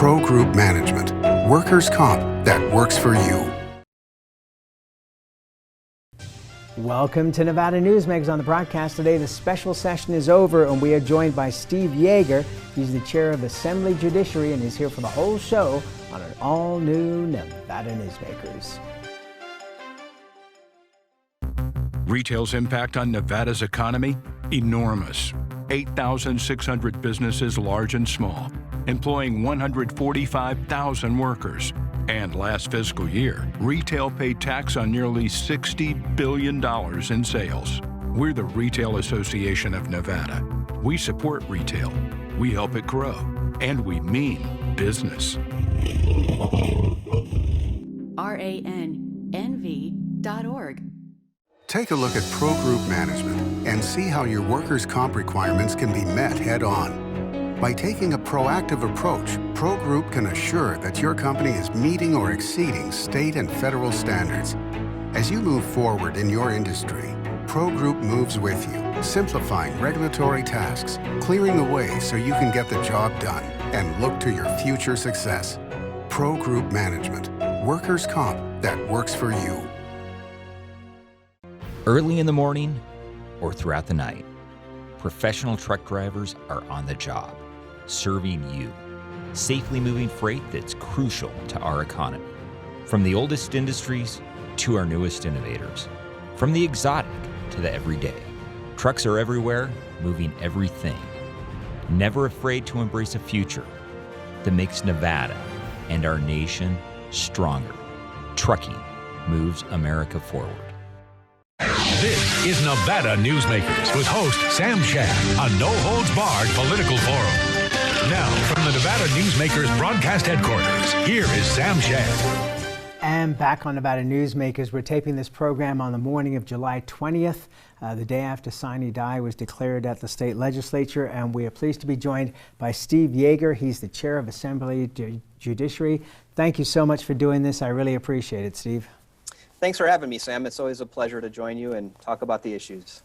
Pro Group Management, workers' comp that works for you. Welcome to Nevada Newsmakers. On the broadcast today, the special session is over and we are joined by Steve Yeager. He's the chair of Assembly Judiciary and is here for the whole show on an all-new Nevada Newsmakers. Retail's impact on Nevada's economy? Enormous. 8,600 businesses, large and small, employing 145,000 workers. And last fiscal year, retail paid tax on nearly $60 billion in sales. We're the Retail Association of Nevada. We support retail, we help it grow, and we mean business. RANNV.org. Take a look at Pro Group Management and see how your workers' comp requirements can be met head-on. By taking a proactive approach, Pro Group can assure that your company is meeting or exceeding state and federal standards. As you move forward in your industry, Pro Group moves with you, simplifying regulatory tasks, clearing the way so you can get the job done and look to your future success. Pro Group Management, workers' comp that works for you. Early in the morning or throughout the night, professional truck drivers are on the job, serving you, safely moving freight that's crucial to our economy. From the oldest industries to our newest innovators, from the exotic to the everyday, trucks are everywhere, moving everything. Never afraid to embrace a future that makes Nevada and our nation stronger. Trucking moves America forward. This is Nevada Newsmakers with host Sam Shad, a no-holds-barred political forum. Now, from the Nevada Newsmakers broadcast headquarters, here is Sam Shad. And back on Nevada Newsmakers, we're taping this program on the morning of July 20th, the day after Sine Die was declared at the state legislature, and we are pleased to be joined by Steve Yeager. He's the chair of Assembly Judiciary. Thank you so much for doing this. I really appreciate it, Steve. Thanks for having me, Sam. It's always a pleasure to join you and talk about the issues.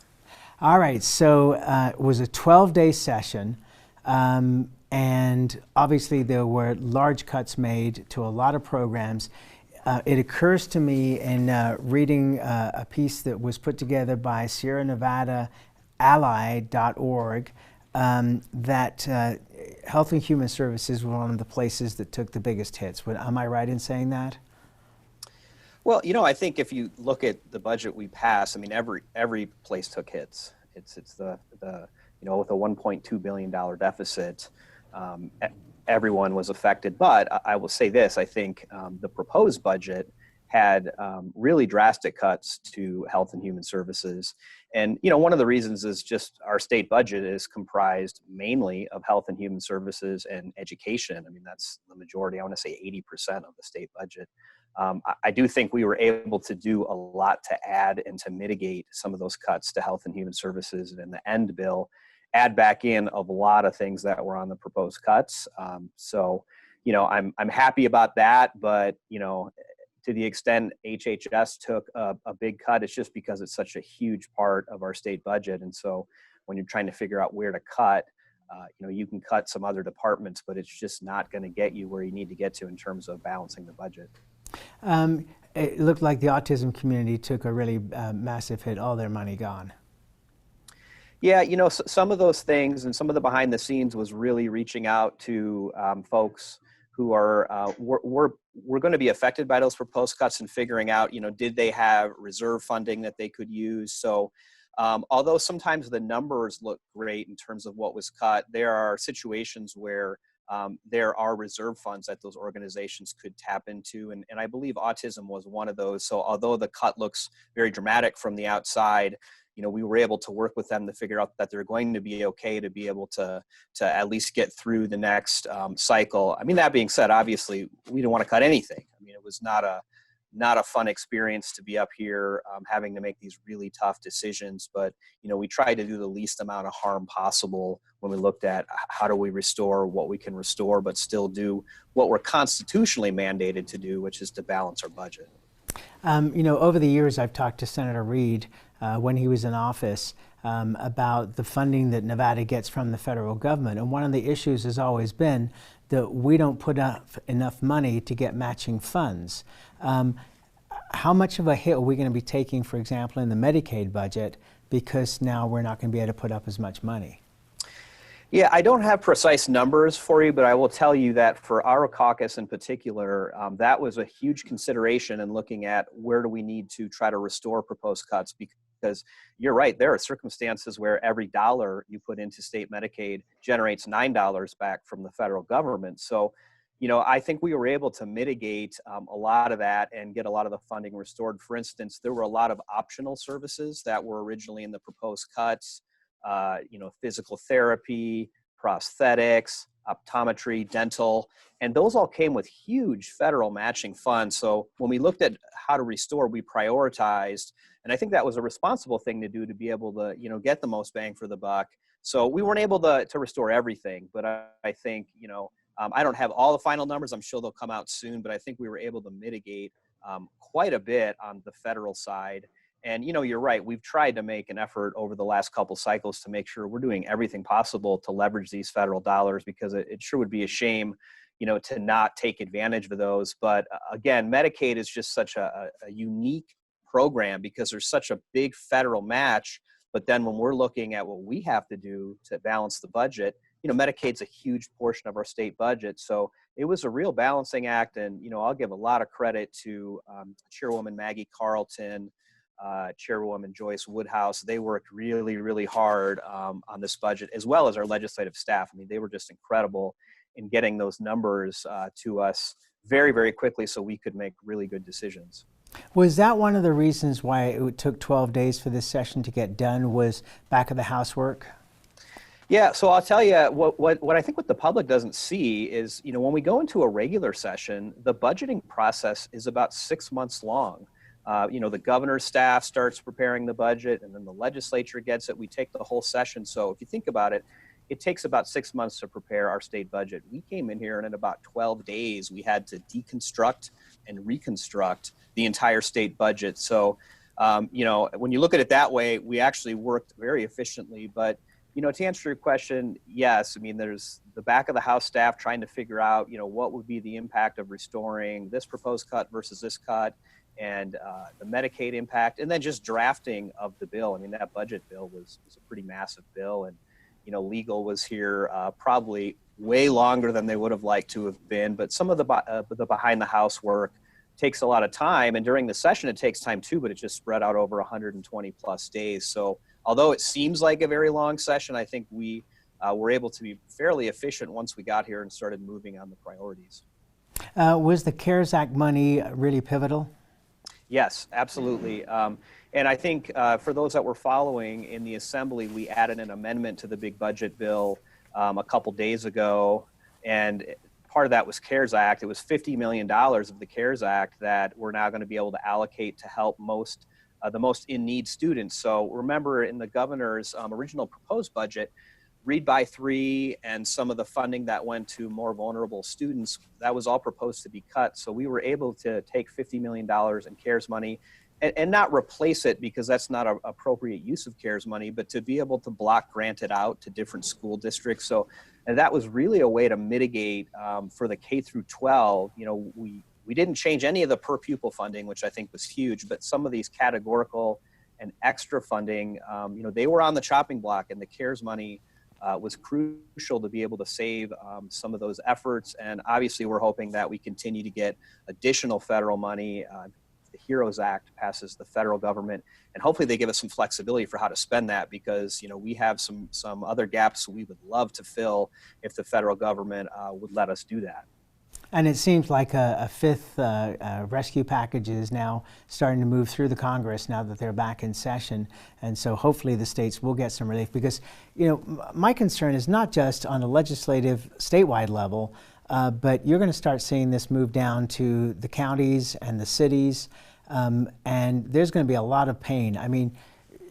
All right, so it was a 12-day session, and obviously there were large cuts made to a lot of programs. It occurs to me in reading a piece that was put together by Sierra Nevada Ally.org that Health and Human Services were one of the places that took the biggest hits. Am I right in saying that? Well, you know, I think if you look at the budget we passed, I mean, every place took hits. It's the you know, with a $1.2 billion deficit, everyone was affected. But I will say this: I think the proposed budget had really drastic cuts to health and human services. And, you know, one of the reasons is just our state budget is comprised mainly of health and human services and education. I mean, that's the majority. I want to say 80% of the state budget. I do think we were able to do a lot to add and to mitigate some of those cuts to health and human services, and in the end bill, add back in a lot of things that were on the proposed cuts. So, you know, I'm happy about that, but, you know, to the extent HHS took a big cut, it's just because it's such a huge part of our state budget. And so when you're trying to figure out where to cut, you know, you can cut some other departments, but it's just not going to get you where you need to get to in terms of balancing the budget. It looked like the autism community took a really massive hit, all their money gone. Yeah, you know, some of those things and some of the behind the scenes was really reaching out to folks who are were going to be affected by those proposed cuts and figuring out, you know, did they have reserve funding that they could use? So although sometimes the numbers look great in terms of what was cut, there are situations where there are reserve funds that those organizations could tap into. And I believe autism was one of those. So although the cut looks very dramatic from the outside, you know, we were able to work with them to figure out that they're going to be okay to be able to at least get through the next cycle. I mean, that being said, obviously we didn't want to cut anything. I mean, it was not a fun experience to be up here having to make these really tough decisions. But, you know, we tried to do the least amount of harm possible when we looked at how do we restore what we can restore, but still do what we're constitutionally mandated to do, which is to balance our budget. You know, over the years, I've talked to Senator Reed when he was in office about the funding that Nevada gets from the federal government. And one of the issues has always been that we don't put up enough money to get matching funds. How much of a hit are we going to be taking, for example, in the Medicaid budget, because now we're not going to be able to put up as much money? Yeah, I don't have precise numbers for you, but I will tell you that for our caucus in particular, that was a huge consideration in looking at where do we need to try to restore proposed cuts, because you're right, there are circumstances where every dollar you put into state Medicaid generates $9 back from the federal government. So, I think we were able to mitigate a lot of that and get a lot of the funding restored. For instance, there were a lot of optional services that were originally in the proposed cuts. Physical therapy, prosthetics, optometry, dental, and those all came with huge federal matching funds. So when we looked at how to restore, we prioritized, and I think that was a responsible thing to do to be able to, get the most bang for the buck. So we weren't able to restore everything, but I think, I don't have all the final numbers. I'm sure they'll come out soon, but I think we were able to mitigate quite a bit on the federal side. And, you're right. We've tried to make an effort over the last couple cycles to make sure we're doing everything possible to leverage these federal dollars, because it sure would be a shame, to not take advantage of those. But again, Medicaid is just such a unique program because there's such a big federal match. But then when we're looking at what we have to do to balance the budget, Medicaid's a huge portion of our state budget. So it was a real balancing act. And, I'll give a lot of credit to Chairwoman Maggie Carlton, Chairwoman Joyce Woodhouse. They worked really, really hard on this budget, as well as our legislative staff. I mean, they were just incredible in getting those numbers to us very, very quickly so we could make really good decisions. Was that one of the reasons why it took 12 days for this session to get done, was back of the house work? Yeah, so I'll tell you what I think what the public doesn't see is, when we go into a regular session, the budgeting process is about 6 months long. The governor's staff starts preparing the budget, and then the legislature gets it. We take the whole session. So if you think about it, it takes about 6 months to prepare our state budget. We came in here and in about 12 days, we had to deconstruct and reconstruct the entire state budget. So, when you look at it that way, we actually worked very efficiently. But, to answer your question, yes, I mean, there's the back of the house staff trying to figure out, what would be the impact of restoring this proposed cut versus this cut, and the Medicaid impact, and then just drafting of the bill. I mean, that budget bill was a pretty massive bill, and legal was here probably way longer than they would have liked to have been. But some of the behind the house work takes a lot of time, and during the session it takes time too, but it just spread out over 120 plus days. So although it seems like a very long session, I think we were able to be fairly efficient once we got here and started moving on the priorities. Was the CARES Act money really pivotal? Yes, absolutely. And I think for those that were following in the Assembly, we added an amendment to the big budget bill a couple days ago. And part of that was CARES Act. It was $50 million of the CARES Act that we're now going to be able to allocate to help the most in-need students. So remember, in the governor's original proposed budget, Read by 3 and some of the funding that went to more vulnerable students, that was all proposed to be cut. So we were able to take $50 million in CARES money and not replace it, because that's not an appropriate use of CARES money, but to be able to block grant it out to different school districts. So, and that was really a way to mitigate for the K through 12. We didn't change any of the per pupil funding, which I think was huge, but some of these categorical and extra funding, they were on the chopping block, and the CARES money was crucial to be able to save some of those efforts. And obviously we're hoping that we continue to get additional federal money. The HEROES Act passes the federal government, and hopefully they give us some flexibility for how to spend that, because we have some other gaps we would love to fill if the federal government would let us do that. And it seems like a fifth rescue package is now starting to move through the Congress now that they're back in session. And so hopefully the states will get some relief, because, my concern is not just on a legislative statewide level, but you're going to start seeing this move down to the counties and the cities, and there's going to be a lot of pain. I mean,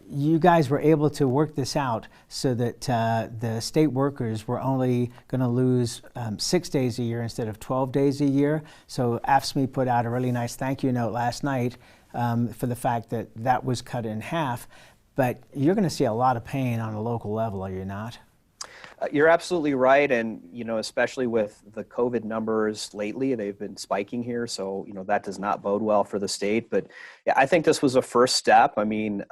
you guys were able to work this out so that the state workers were only going to lose 6 days a year instead of 12 days a year. So AFSCME put out a really nice thank you note last night for the fact that that was cut in half. But you're going to see a lot of pain on a local level, are you not? You're absolutely right. And, especially with the COVID numbers lately, they've been spiking here. So, that does not bode well for the state. But yeah, I think this was a first step. I mean,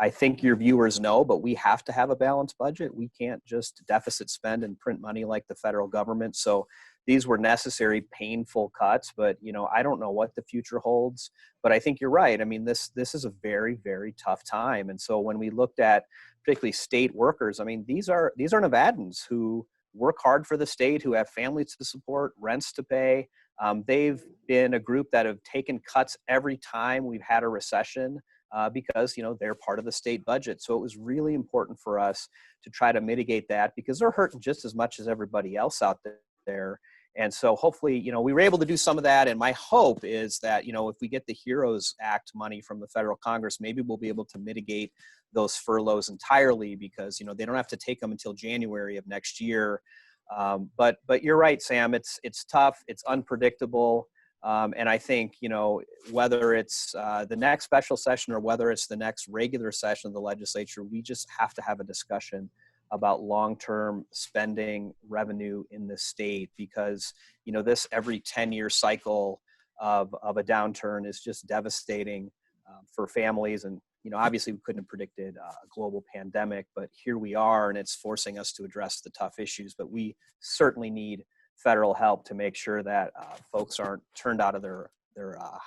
I think your viewers know, but we have to have a balanced budget. We can't just deficit spend and print money like the federal government. So these were necessary, painful cuts, but I don't know what the future holds. But I think you're right. I mean, this is a very, very tough time. And so when we looked at particularly state workers, I mean, these are Nevadans who work hard for the state, who have families to support, rents to pay. They've been a group that have taken cuts every time we've had a recession. Because they're part of the state budget. So it was really important for us to try to mitigate that because they're hurting just as much as everybody else out there. And so hopefully, we were able to do some of that. And my hope is that, if we get the HEROES Act money from the federal Congress, maybe we'll be able to mitigate those furloughs entirely because, they don't have to take them until January of next year. But you're right, Sam, it's tough, it's unpredictable. And I think, whether it's the next special session or whether it's the next regular session of the legislature, we just have to have a discussion about long-term spending revenue in the state because, this every 10-year cycle of a downturn is just devastating for families. And, obviously we couldn't have predicted a global pandemic, but here we are and it's forcing us to address the tough issues. But we certainly need federal help to make sure that folks aren't turned out of their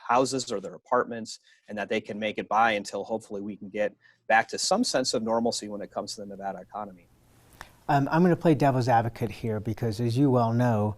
houses or their apartments and that they can make it by until hopefully we can get back to some sense of normalcy when it comes to the Nevada economy. I'm going to play devil's advocate here because, as you well know,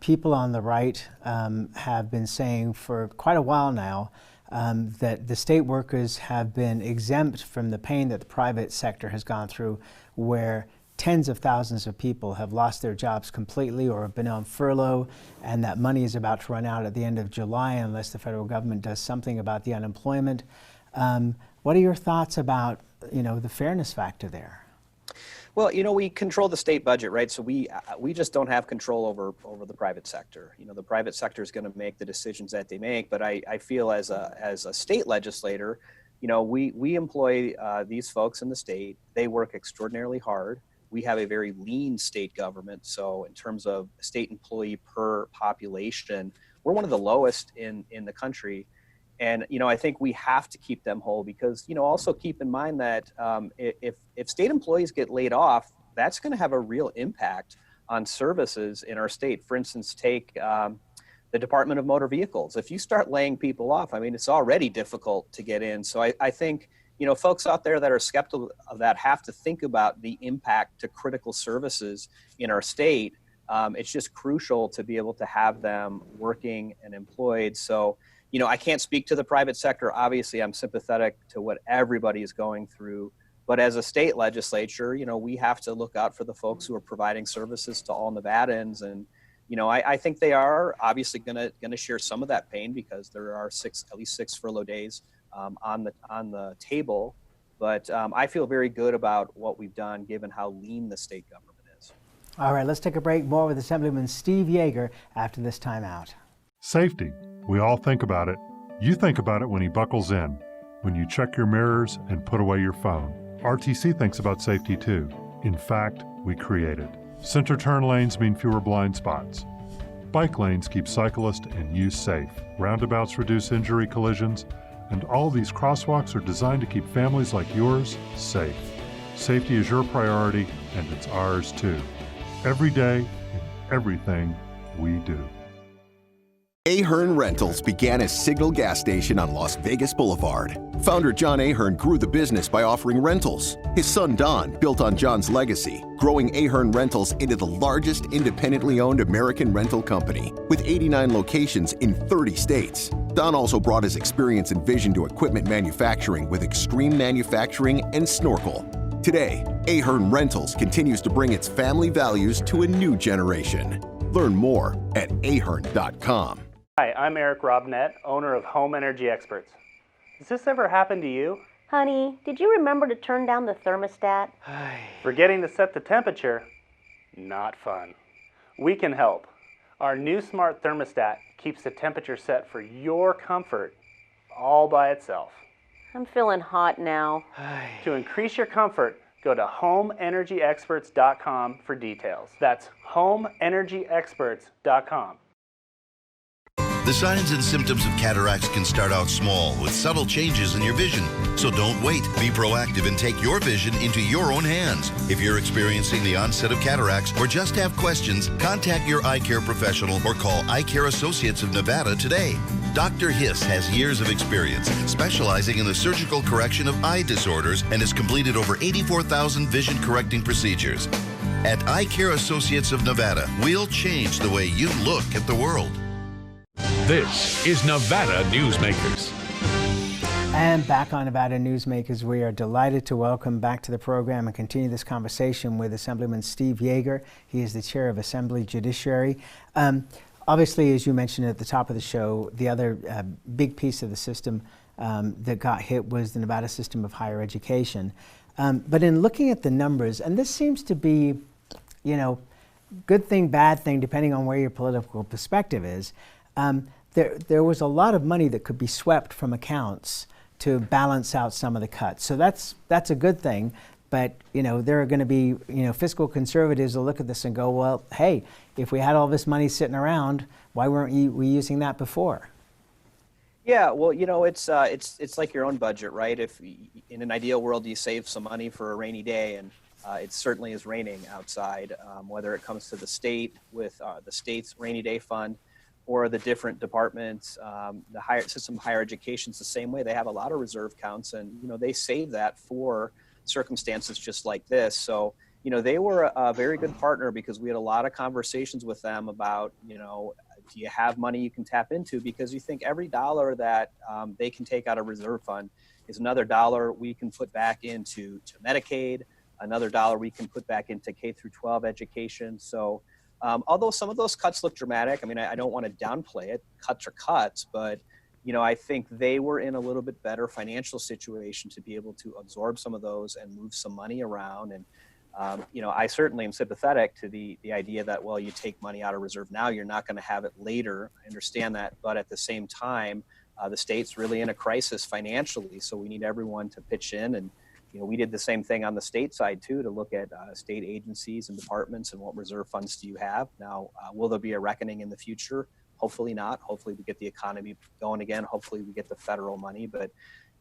people on the right have been saying for quite a while now that the state workers have been exempt from the pain that the private sector has gone through, where tens of thousands of people have lost their jobs completely or have been on furlough, and that money is about to run out at the end of July unless the federal government does something about the unemployment. What are your thoughts about, the fairness factor there? Well, we control the state budget, right? So we just don't have control over the private sector. The private sector is going to make the decisions that they make. But I feel as a state legislator, we employ these folks in the state. They work extraordinarily hard. We have a very lean state government. So in terms of state employee per population, we're one of the lowest in the country. And, I think we have to keep them whole because, also keep in mind that if state employees get laid off, that's going to have a real impact on services in our state. For instance, take the Department of Motor Vehicles. If you start laying people off, I mean, it's already difficult to get in. So I think, folks out there that are skeptical of that have to think about the impact to critical services in our state. It's just crucial to be able to have them working and employed. So, I can't speak to the private sector. Obviously, I'm sympathetic to what everybody is going through. But as a state legislature, we have to look out for the folks who are providing services to all Nevadans. And, I think they are obviously going to share some of that pain because there are at least six furlough days on the table. But I feel very good about what we've done given how lean the state government is. All right, let's take a break. More with Assemblyman Steve Yeager after this timeout. Safety. We all think about it. You think about it when he buckles in, when you check your mirrors and put away your phone. RTC thinks about safety too. In fact, we create it. Center turn lanes mean fewer blind spots. Bike lanes keep cyclists and you safe. Roundabouts reduce injury collisions, and all these crosswalks are designed to keep families like yours safe. Safety is your priority, and it's ours too. Every day, in everything we do. Ahern Rentals began as Signal Gas Station on Las Vegas Boulevard. Founder John Ahern grew the business by offering rentals. His son Don built on John's legacy, growing Ahern Rentals into the largest independently owned American rental company, with 89 locations in 30 states. Don also brought his experience and vision to equipment manufacturing with Extreme Manufacturing and Snorkel. Today, Ahern Rentals continues to bring its family values to a new generation. Learn more at ahern.com. Hi, I'm Eric Robnett, owner of Home Energy Experts. Has this ever happened to you? Honey, did you remember to turn down the thermostat? Forgetting to set the temperature? Not fun. We can help. Our new smart thermostat keeps the temperature set for your comfort all by itself. I'm feeling hot now. To increase your comfort, Go to homeenergyexperts.com for details. That's homeenergyexperts.com. The signs and symptoms of cataracts can start out small with subtle changes in your vision. So don't wait. Be proactive and take your vision into your own hands. If you're experiencing the onset of cataracts or just have questions, contact your eye care professional or call Eye Care Associates of Nevada today. Dr. Hiss has years of experience specializing in the surgical correction of eye disorders and has completed over 84,000 vision correcting procedures. At Eye Care Associates of Nevada, we'll change the way you look at the world. This is Nevada Newsmakers. And back on Nevada Newsmakers, we are delighted to welcome back to the program and continue this conversation with Assemblyman Steve Yeager. He is the chair of Assembly Judiciary. Obviously, as you mentioned at the top of the show, the other big piece of the system that got hit was the Nevada system of higher education. But in looking at the numbers, and this seems to be, good thing, bad thing, depending on where your political perspective is, there was a lot of money that could be swept from accounts to balance out some of the cuts. So that's a good thing. But there are going to be fiscal conservatives will look at this and go, well, hey, if we had all this money sitting around, why weren't we using that before? Yeah, well, it's like your own budget, right? If in an ideal world you save some money for a rainy day, and it certainly is raining outside, whether it comes to the state with the state's rainy day fund, or the different departments, the higher system of higher education is the same way. They have a lot of reserve accounts, and they save that for circumstances just like this. So they were a very good partner because we had a lot of conversations with them about do you have money you can tap into, because you think every dollar that they can take out of reserve fund is another dollar we can put back into Medicaid, another dollar we can put back into K through 12 education. So although some of those cuts look dramatic, I don't want to downplay it. Cuts are cuts, but I think they were in a little bit better financial situation to be able to absorb some of those and move some money around. And I certainly am sympathetic to the idea that, well, you take money out of reserve now, you're not going to have it later. I understand that, but at the same time, the state's really in a crisis financially, so we need everyone to pitch in. And we did the same thing on the state side too, to look at state agencies and departments and what reserve funds do you have. Now, will there be a reckoning in the future? Hopefully not. Hopefully we get the economy going again. Hopefully we get the federal money. But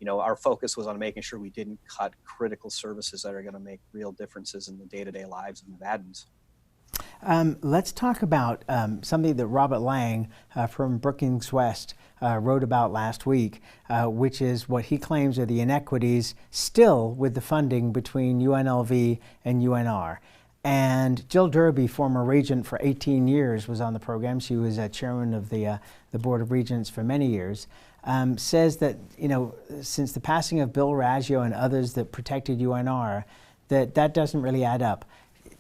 our focus was on making sure we didn't cut critical services that are going to make real differences in the day-to-day lives of Nevadans. Let's talk about something that Robert Lang from Brookings West wrote about last week, which is what he claims are the inequities still with the funding between UNLV and UNR. And Jill Derby, former regent for 18 years, was on the program. She was chairman of the Board of Regents for many years. Says that, since the passing of Bill Raggio and others that protected UNR, that doesn't really add up.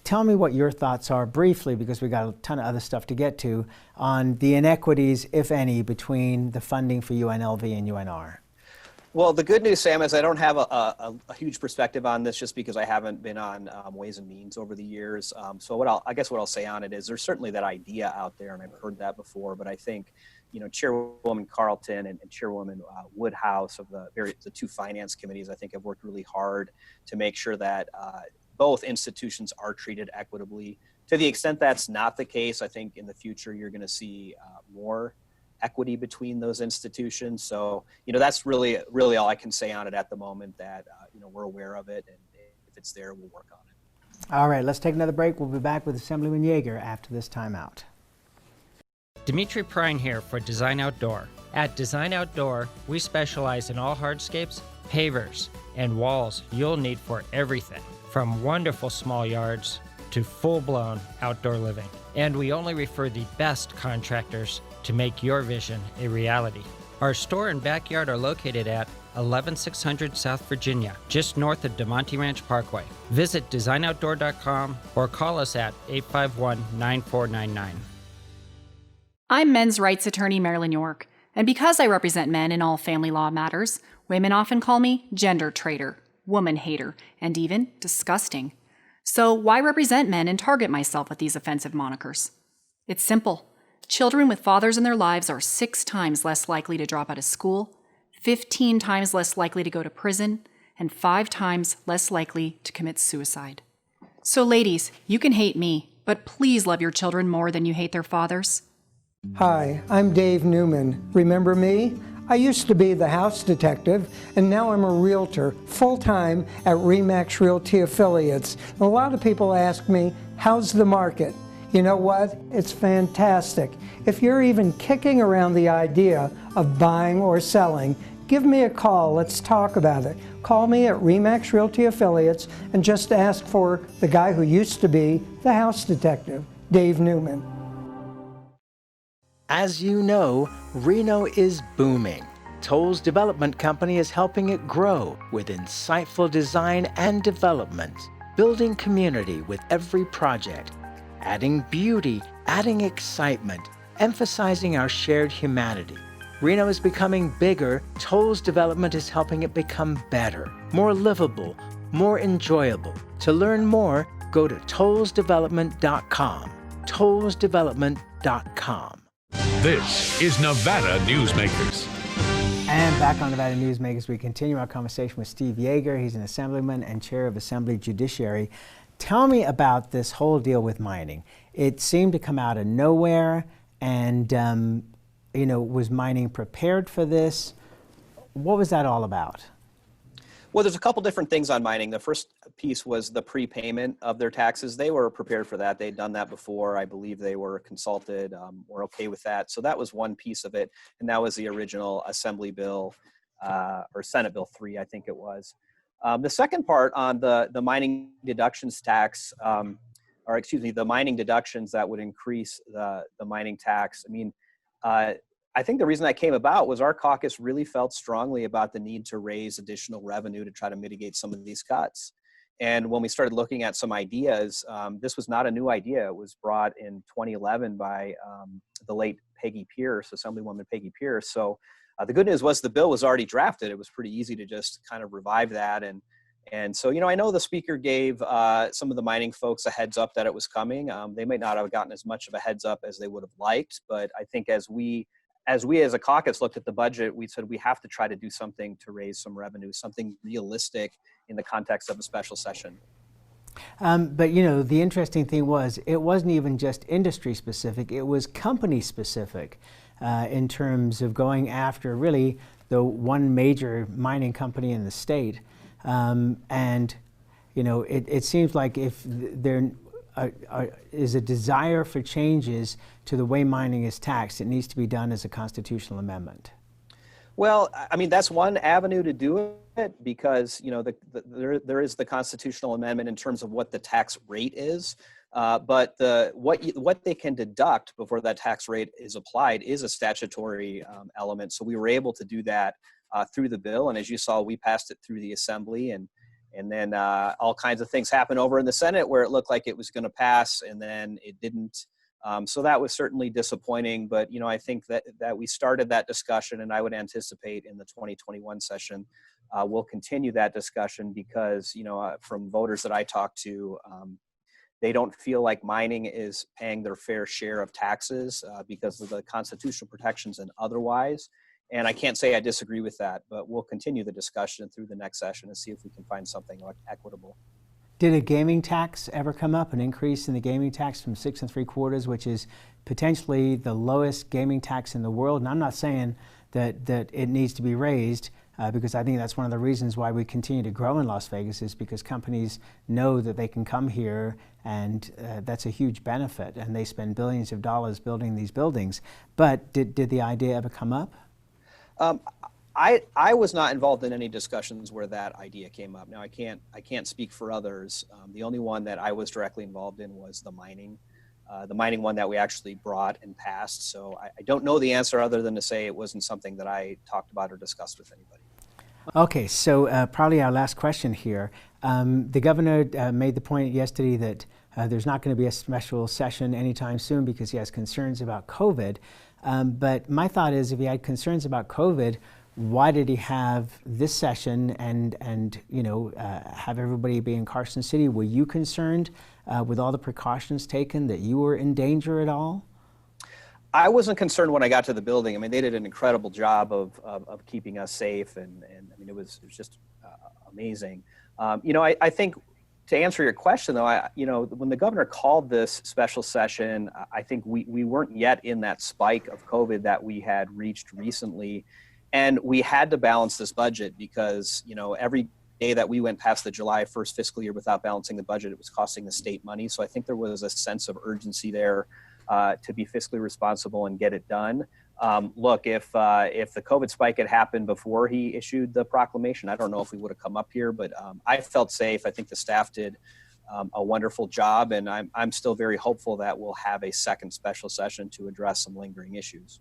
Tell me what your thoughts are briefly, because we got a ton of other stuff to get to, on the inequities, if any, between the funding for UNLV and UNR. Well, the good news, Sam, is I don't have a huge perspective on this just because I haven't been on Ways and Means over the years. So what I'll say on it is there's certainly that idea out there, and I've heard that before, but I think, Chairwoman Carlton and Chairwoman Woodhouse of the two finance committees, I think, have worked really hard to make sure that both institutions are treated equitably. To the extent that's not the case, I think in the future you're going to see more equity between those institutions. So, that's really all I can say on it at the moment, that, we're aware of it, and if it's there, we'll work on it. All right, let's take another break. We'll be back with Assemblyman Yeager after this timeout. Dimitri Prine here for Design Outdoor. At Design Outdoor, we specialize in all hardscapes, pavers, and walls you'll need for everything, from wonderful small yards to full-blown outdoor living. And we only refer the best contractors to make your vision a reality. Our store and backyard are located at 11600 South Virginia, just north of DeMonte Ranch Parkway. Visit designoutdoor.com or call us at 851-9499. I'm men's rights attorney Marilyn York, and because I represent men in all family law matters, women often call me gender traitor, woman hater, and even disgusting. So why represent men and target myself with these offensive monikers? It's simple. Children with fathers in their lives are 6 times less likely to drop out of school, 15 times less likely to go to prison, and 5 times less likely to commit suicide. So ladies, you can hate me, but please love your children more than you hate their fathers. Hi, I'm Dave Newman. Remember me? I used to be the house detective, and now I'm a realtor, full-time at RE/MAX Realty Affiliates. A lot of people ask me, how's the market? You know what? It's fantastic. If you're even kicking around the idea of buying or selling, give me a call. Let's talk about it. Call me at RE/MAX Realty Affiliates and just ask for the guy who used to be the house detective, Dave Newman. As you know, Reno is booming. Toll's development company is helping it grow with insightful design and development, building community with every project, adding beauty, adding excitement, emphasizing our shared humanity. Reno is becoming bigger. Toll's development is helping it become better, more livable, more enjoyable. To learn more, go to tollsdevelopment.com. tollsdevelopment.com. This is Nevada Newsmakers. And back on Nevada Newsmakers, we continue our conversation with Steve Yeager. He's an assemblyman and chair of Assembly Judiciary. Tell me about this whole deal with mining. It seemed to come out of nowhere, and was mining prepared for this? What was that all about? Well, there's a couple different things on mining. The first piece was the prepayment of their taxes. They were prepared for that. They'd done that before. I believe they were consulted, were okay with that. So that was one piece of it. And that was the original Assembly bill, or Senate Bill 3, I think it was. The second part on the mining deductions tax, the mining deductions that would increase the mining tax. I think the reason that came about was our caucus really felt strongly about the need to raise additional revenue to try to mitigate some of these cuts. And when we started looking at some ideas, this was not a new idea. It was brought in 2011 by the late Peggy Pierce, Assemblywoman Peggy Pierce. So the good news was the bill was already drafted. It was pretty easy to just kind of revive that. And so, I know the speaker gave some of the mining folks a heads up that it was coming. They might not have gotten as much of a heads up as they would have liked, but I think as we as a caucus looked at the budget, we said we have to try to do something to raise some revenue, something realistic in the context of a special session. But the interesting thing was, it wasn't even just industry specific, it was company specific in terms of going after really the one major mining company in the state. It seems like if there is a desire for changes to the way mining is taxed, it needs to be done as a constitutional amendment. Well, that's one avenue to do it, because there is the constitutional amendment in terms of what the tax rate is, but what they can deduct before that tax rate is applied is a statutory element. So we were able to do that through the bill, and as you saw, we passed it through the Assembly, and then all kinds of things happened over in the Senate where it looked like it was going to pass, and then it didn't. So that was certainly disappointing, but I think that we started that discussion, and I would anticipate in the 2021 session we'll continue that discussion, because from voters that I talk to, they don't feel like mining is paying their fair share of taxes because of the constitutional protections and otherwise. And I can't say I disagree with that, but we'll continue the discussion through the next session and see if we can find something equitable. Did a gaming tax ever come up, an increase in the gaming tax from 6 3/4, which is potentially the lowest gaming tax in the world? And I'm not saying that it needs to be raised, because I think that's one of the reasons why we continue to grow in Las Vegas, is because companies know that they can come here, and that's a huge benefit, and they spend billions of dollars building these buildings. But did the idea ever come up? I was not involved in any discussions where that idea came up. Now I can't speak for others. The only one that I was directly involved in was the mining one that we actually brought and passed. So I don't know the answer other than to say it wasn't something that I talked about or discussed with anybody. Okay, so probably our last question here. The governor made the point yesterday that there's not going to be a special session anytime soon because he has concerns about COVID. But my thought is, if he had concerns about COVID, why did he have this session and have everybody be in Carson City? Were you concerned with all the precautions taken that you were in danger at all? I wasn't concerned when I got to the building. They did an incredible job of keeping us safe, and it was just amazing. I think to answer your question, though, when the governor called this special session, I think we weren't yet in that spike of COVID that we had reached recently. And we had to balance this budget because, every day that we went past the July 1st fiscal year without balancing the budget, it was costing the state money. So I think there was a sense of urgency there to be fiscally responsible and get it done. Look, if the COVID spike had happened before he issued the proclamation, I don't know if we would have come up here, but I felt safe. I think the staff did a wonderful job, and I'm still very hopeful that we'll have a second special session to address some lingering issues.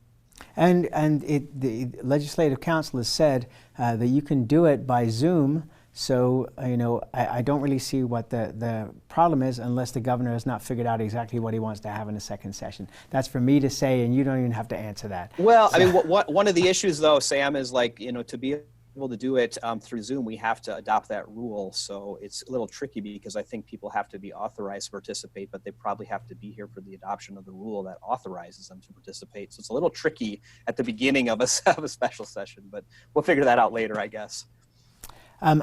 And the Legislative Council has said that you can do it by Zoom. So, I don't really see what the problem is unless the governor has not figured out exactly what he wants to have in a second session. That's for me to say, and you don't even have to answer that. Well, so. I mean, one of the issues, though, Sam, is to be able to do it through Zoom, we have to adopt that rule. So it's a little tricky because I think people have to be authorized to participate, but they probably have to be here for the adoption of the rule that authorizes them to participate. So it's a little tricky at the beginning of a special session, but we'll figure that out later, I guess.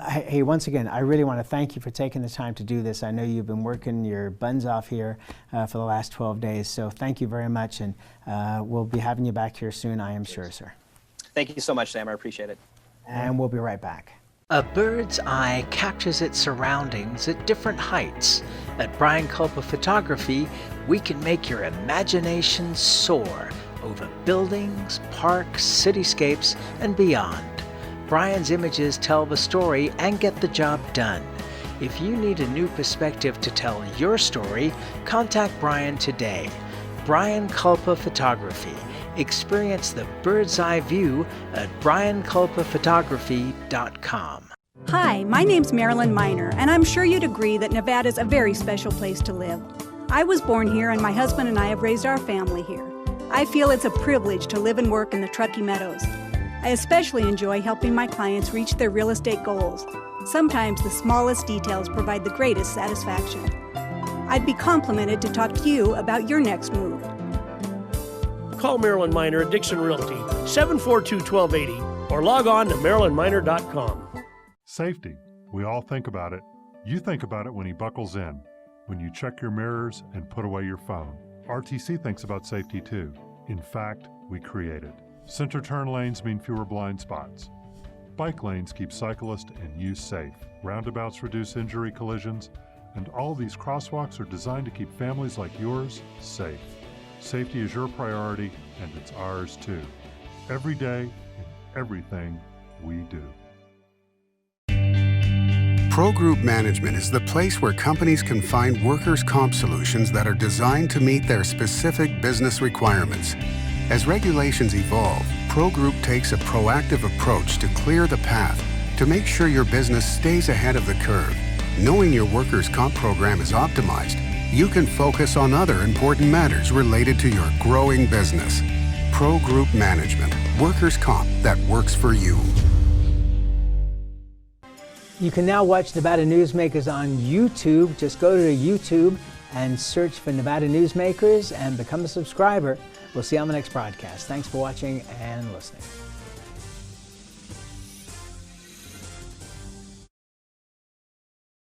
Hey, once again, I really want to thank you for taking the time to do this. I know you've been working your buns off here for the last 12 days, so thank you very much, and we'll be having you back here soon, I am sure, sir. Thank you so much, Sam. I appreciate it. And we'll be right back. A bird's eye captures its surroundings at different heights. At Brian Culpa Photography, we can make your imagination soar over buildings, parks, cityscapes, and beyond. Brian's images tell the story and get the job done. If you need a new perspective to tell your story, contact Brian today. Brian Culpa Photography. Experience the bird's eye view at brianculpaphotography.com. Hi, my name's Marilyn Miner, and I'm sure you'd agree that Nevada's a very special place to live. I was born here, and my husband and I have raised our family here. I feel it's a privilege to live and work in the Truckee Meadows. I especially enjoy helping my clients reach their real estate goals. Sometimes the smallest details provide the greatest satisfaction. I'd be complimented to talk to you about your next move. Call Marilyn Miner at Dixon Realty, 742-1280, or log on to marilynminer.com. Safety. We all think about it. You think about it when he buckles in, when you check your mirrors and put away your phone. RTC thinks about safety too. In fact, we create it. Center turn lanes mean fewer blind spots. Bike lanes keep cyclists and you safe. Roundabouts reduce injury collisions, and all these crosswalks are designed to keep families like yours safe. Safety is your priority, and it's ours too. Every day, in everything we do. Pro Group Management is the place where companies can find workers' comp solutions that are designed to meet their specific business requirements. As regulations evolve, Pro Group takes a proactive approach to clear the path to make sure your business stays ahead of the curve. Knowing your workers' comp program is optimized, you can focus on other important matters related to your growing business. Pro Group Management, workers' comp that works for you. You can now watch Nevada Newsmakers on YouTube. Just go to YouTube and search for Nevada Newsmakers and become a subscriber. We'll see you on the next broadcast. Thanks for watching and listening.